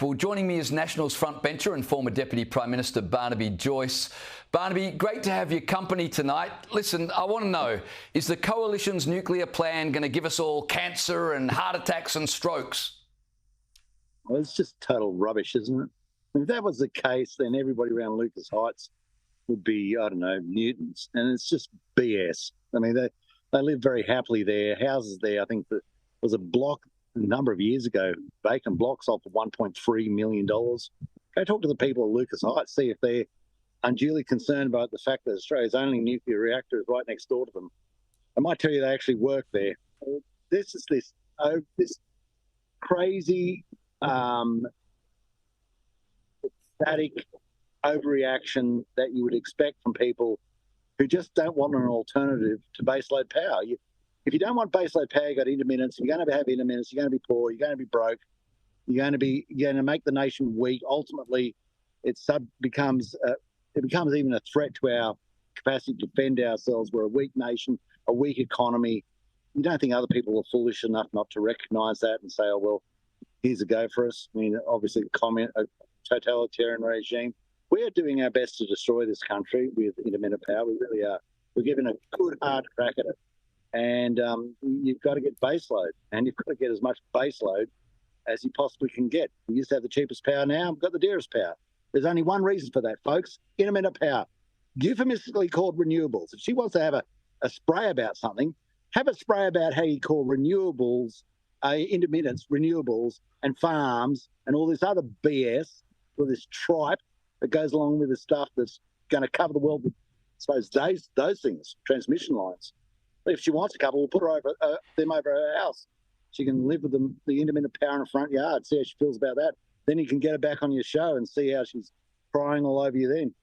Well, joining me is Nationals frontbencher and former Deputy Prime Minister Barnaby Joyce. Barnaby, great to have your company tonight. Listen, I want to know, is the Coalition's nuclear plan going to give us all cancer and heart attacks and strokes? Well, it's just total rubbish, isn't it? If that was the case, then everybody around Lucas Heights would be, I don't know, mutants. And it's just BS. I mean, they live very happily there. Houses there, I think there was a block a number of years ago, vacant blocks off for $1.3 million. Go talk to the people of Lucas Heights, see if they're unduly concerned about the fact that Australia's only nuclear reactor is right next door to them. I might tell you they actually work there. This crazy, pathetic overreaction that you would expect from people who just don't want an alternative to baseload power. If you don't want baseload power, you've got intermittence. You're going to have intermittence. You're going to be poor. You're going to be broke. You're going to make the nation weak. Ultimately, it becomes even a threat to our capacity to defend ourselves. We're a weak nation, a weak economy. You don't think other people are foolish enough not to recognise that and say, "Oh well, here's a go for us." I mean, obviously, a totalitarian regime. We are doing our best to destroy this country with intermittent power. We really are. We're giving a good hard crack at it. And you've got to get baseload, and you've got to get as much baseload as you possibly can get. We used to have the cheapest power, now we've got the dearest power. There's only one reason for that, folks: intermittent power, euphemistically called renewables. If she wants to have a spray about something, have a spray about how you call renewables, intermittence, renewables, and farms, and all this other BS, or this tripe that goes along with the stuff that's going to cover the world with, I suppose, those things, transmission lines. If she wants a couple, we'll put her them over her house. She can live with the intermittent power in her front yard, see how she feels about that. Then you can get her back on your show and see how she's crying all over you then.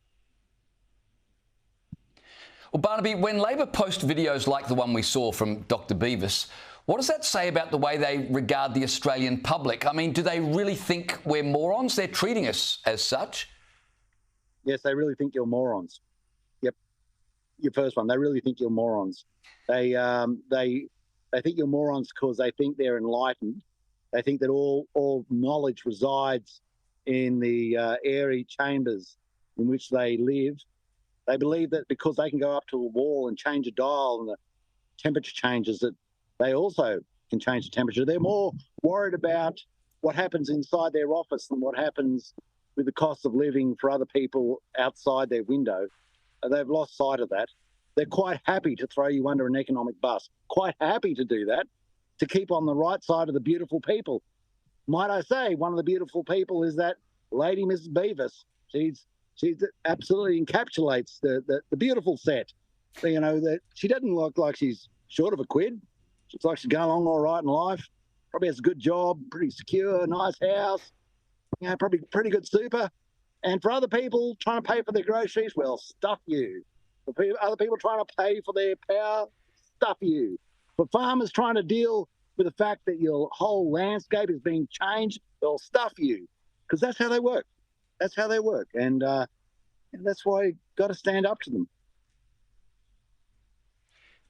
Well, Barnaby, when Labor post videos like the one we saw from Dr. Beavis, what does that say about the way they regard the Australian public? I mean, do they really think we're morons? They're treating us as such. Yes, they really think you're morons. Yep. Your first one, they really think you're morons. They think you're morons because they think they're enlightened. They think that all knowledge resides in the airy chambers in which they live. They believe that because they can go up to a wall and change a dial and the temperature changes, that they also can change the temperature. They're more worried about what happens inside their office than what happens with the cost of living for other people outside their window. They've lost sight of that. They're quite happy to throw you under an economic bus, quite happy to do that, to keep on the right side of the beautiful people. Might I say, one of the beautiful people is that lady, Mrs. Beavis. She absolutely encapsulates the beautiful set. You know, that she doesn't look like she's short of a quid. She looks like she's going along all right in life. Probably has a good job, pretty secure, nice house. You know, probably pretty good super. And for other people trying to pay for their groceries, well, stuff you. For other people trying to pay for their power, stuff you. For farmers trying to deal with the fact that your whole landscape is being changed, well, stuff you. Because that's how they work. That's how they work. And that's why you've got to stand up to them.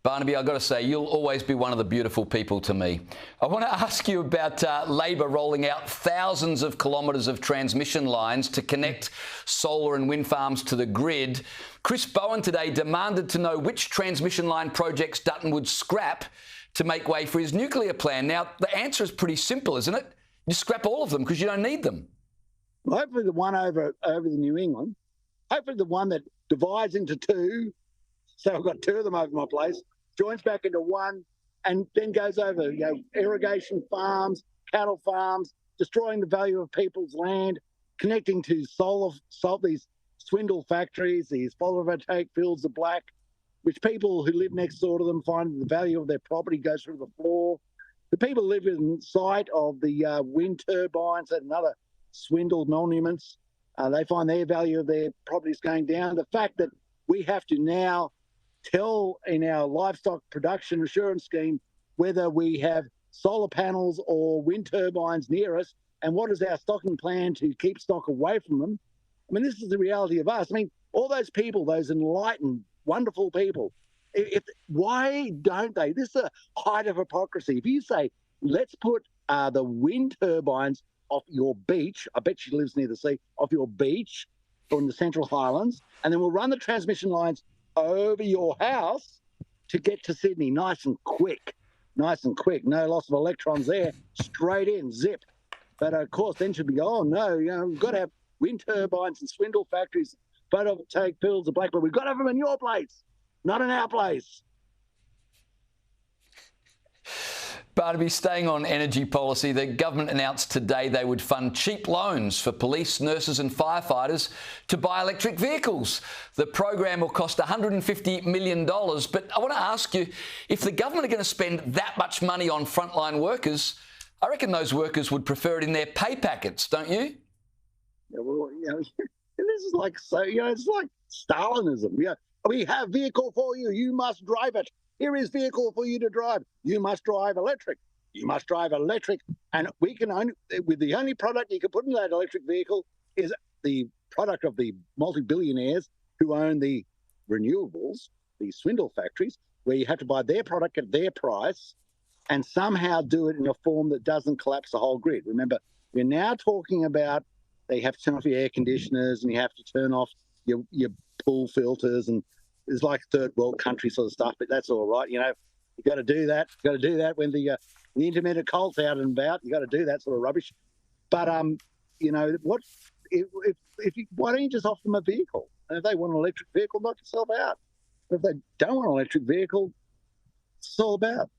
Barnaby, I've got to say, you'll always be one of the beautiful people to me. I want to ask you about Labor rolling out thousands of kilometres of transmission lines to connect solar and wind farms to the grid. Chris Bowen today demanded to know which transmission line projects Dutton would scrap to make way for his nuclear plan. Now, the answer is pretty simple, isn't it? You scrap all of them because you don't need them. Well, hopefully the one over the New England, hopefully the one that divides into two, so I've got two of them over my place, joins back into one, and then goes over, irrigation farms, cattle farms, destroying the value of people's land, connecting to these swindle factories, these photovoltaic fields of black, which people who live next door to them find the value of their property goes through the floor. The people who live in sight of the wind turbines and other swindled monuments, they find their value of their properties going down. The fact that we have to now tell in our livestock production assurance scheme whether we have solar panels or wind turbines near us, and what is our stocking plan to keep stock away from them. I mean, this is the reality of us. I mean, all those people, those enlightened, wonderful people, why don't they? This is a height of hypocrisy. If you say, let's put the wind turbines off your beach. I bet she lives near the sea, off your beach or in the Central Highlands. And then we'll run the transmission lines over your house to get to Sydney nice and quick. Nice and quick. No loss of electrons there. Straight in, zip. But of course, then she'll be, oh no, we've got to have wind turbines and swindle factories, photovoltaic fields of Blackbird. We've got to have them in your place, not in our place. Barnaby, staying on energy policy, the government announced today they would fund cheap loans for police, nurses and firefighters to buy electric vehicles. The program will cost $150 million, but I want to ask you, if the government are going to spend that much money on frontline workers, I reckon those workers would prefer it in their pay packets, don't you? Yeah, well, this is like, so, it's like Stalinism. We have vehicle for you. You must drive it. Here is vehicle for you to drive. You must drive electric. You must drive electric. And we can only, with the only product you can put in that electric vehicle is the product of the multi-billionaires who own the renewables, the swindle factories, where you have to buy their product at their price and somehow do it in a form that doesn't collapse the whole grid. Remember, we're now talking about they have to turn off your air conditioners and you have to turn off your pool filters, and it's like third world country sort of stuff, but that's all right. You got to do that. You got to do that when the intermittent cult's out and about. You got to do that sort of rubbish. But what why don't you just offer them a vehicle? And if they want an electric vehicle, knock yourself out. If they don't want an electric vehicle, it's all about.